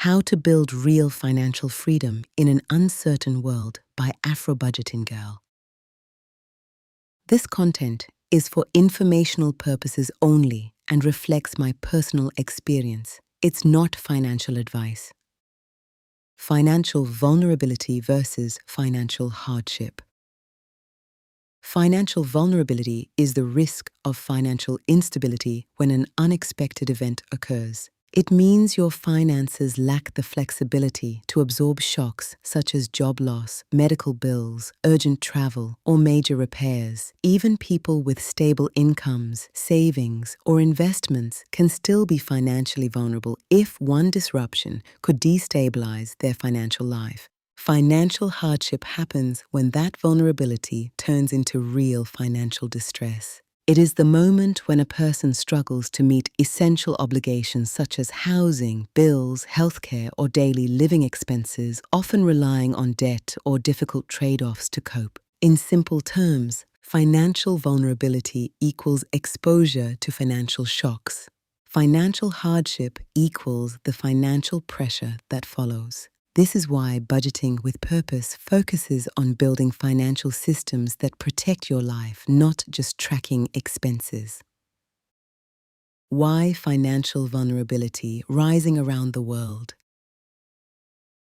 How to Build Real Financial Freedom in an Uncertain World by AfroBudgetinGirl. This content is for informational purposes only and reflects my personal experience. It's not financial advice. Financial vulnerability versus financial hardship. Financial vulnerability is the risk of financial instability when an unexpected event occurs. It means your finances lack the flexibility to absorb shocks such as job loss, medical bills, urgent travel, or major repairs. Even people with stable incomes, savings, or investments can still be financially vulnerable if one disruption could destabilize their financial life. Financial hardship happens when that vulnerability turns into real financial distress. It is the moment when a person struggles to meet essential obligations such as housing, bills, healthcare, or daily living expenses, often relying on debt or difficult trade-offs to cope. In simple terms, financial vulnerability equals exposure to financial shocks. Financial hardship equals the financial pressure that follows. This is why Budgeting with Purpose focuses on building financial systems that protect your life, not just tracking expenses. Why financial vulnerability rising around the world?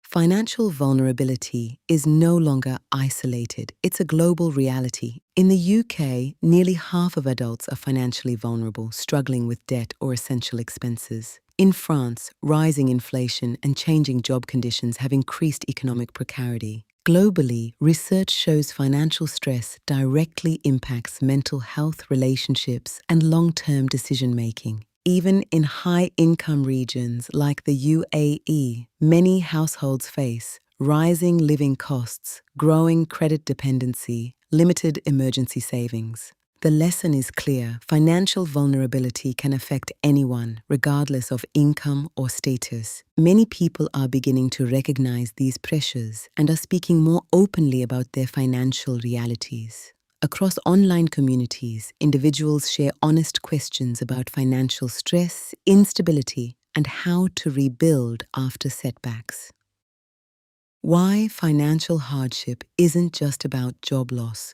Financial vulnerability is no longer isolated. It's a global reality. In the UK, nearly half of adults are financially vulnerable, struggling with debt or essential expenses. In France, rising inflation and changing job conditions have increased economic precarity. Globally, research shows financial stress directly impacts mental health, relationships, and long-term decision-making. Even in high-income regions like the UAE, many households face rising living costs, growing credit dependency, limited emergency savings. The lesson is clear: financial vulnerability can affect anyone, regardless of income or status. Many people are beginning to recognize these pressures and are speaking more openly about their financial realities. Across online communities, individuals share honest questions about financial stress, instability, and how to rebuild after setbacks. Why financial hardship isn't just about job loss.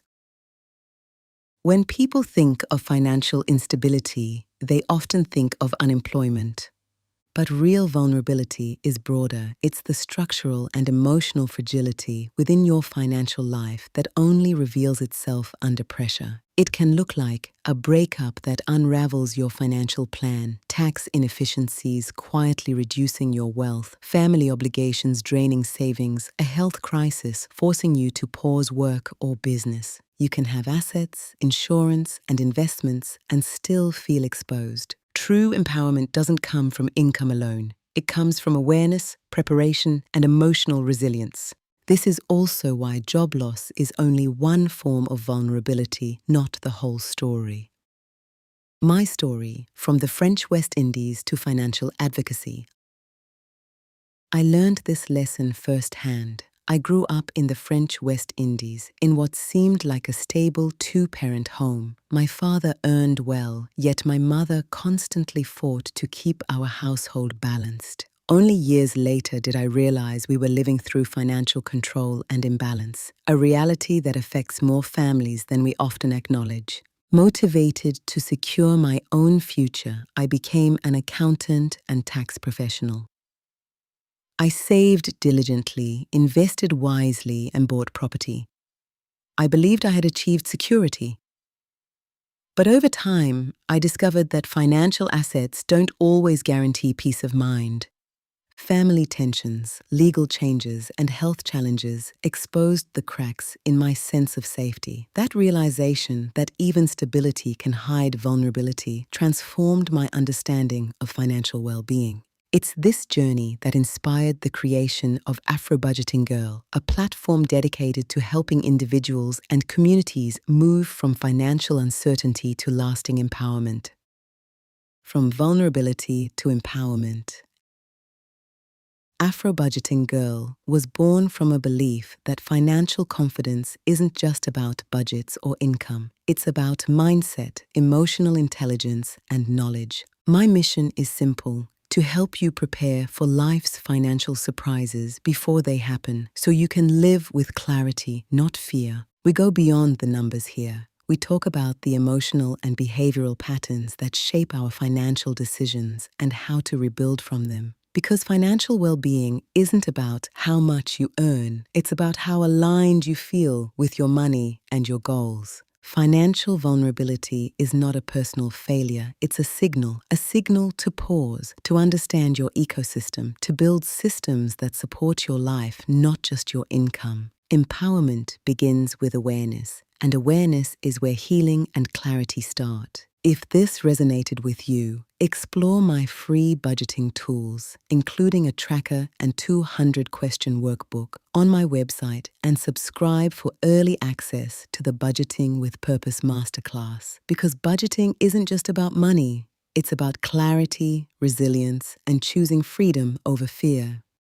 When people think of financial instability, they often think of unemployment. But real vulnerability is broader. It's the structural and emotional fragility within your financial life that only reveals itself under pressure. It can look like a breakup that unravels your financial plan, tax inefficiencies quietly reducing your wealth, family obligations draining savings, a health crisis forcing you to pause work or business. You can have assets, insurance, and investments and still feel exposed. True empowerment doesn't come from income alone. It comes from awareness, preparation, and emotional resilience. This is also why job loss is only one form of vulnerability, not the whole story. My story, from the French West Indies to financial advocacy. I learned this lesson firsthand. I grew up in the French West Indies, in what seemed like a stable two-parent home. My father earned well, yet my mother constantly fought to keep our household balanced. Only years later did I realize we were living through financial control and imbalance, a reality that affects more families than we often acknowledge. Motivated to secure my own future, I became an accountant and tax professional. I saved diligently, invested wisely, and bought property. I believed I had achieved security. But over time, I discovered that financial assets don't always guarantee peace of mind. Family tensions, legal changes, and health challenges exposed the cracks in my sense of safety. That realization that even stability can hide vulnerability transformed my understanding of financial well-being. It's this journey that inspired the creation of AfroBudgetinGirl, a platform dedicated to helping individuals and communities move from financial uncertainty to lasting empowerment. From vulnerability to empowerment. AfroBudgetinGirl was born from a belief that financial confidence isn't just about budgets or income. It's about mindset, emotional intelligence, and knowledge. My mission is simple: to help you prepare for life's financial surprises before they happen so you can live with clarity, not fear. We go beyond the numbers here. We talk about the emotional and behavioral patterns that shape our financial decisions and how to rebuild from them. Because financial well-being isn't about how much you earn, it's about how aligned you feel with your money and your goals. Financial vulnerability is not a personal failure, it's a signal to pause, to understand your ecosystem, to build systems that support your life, not just your income. Empowerment begins with awareness, and awareness is where healing and clarity start. If this resonated with you, explore my free budgeting tools, including a tracker and 200-question workbook, on my website, and subscribe for early access to the Budgeting with Purpose Masterclass. Because budgeting isn't just about money, it's about clarity, resilience, and choosing freedom over fear.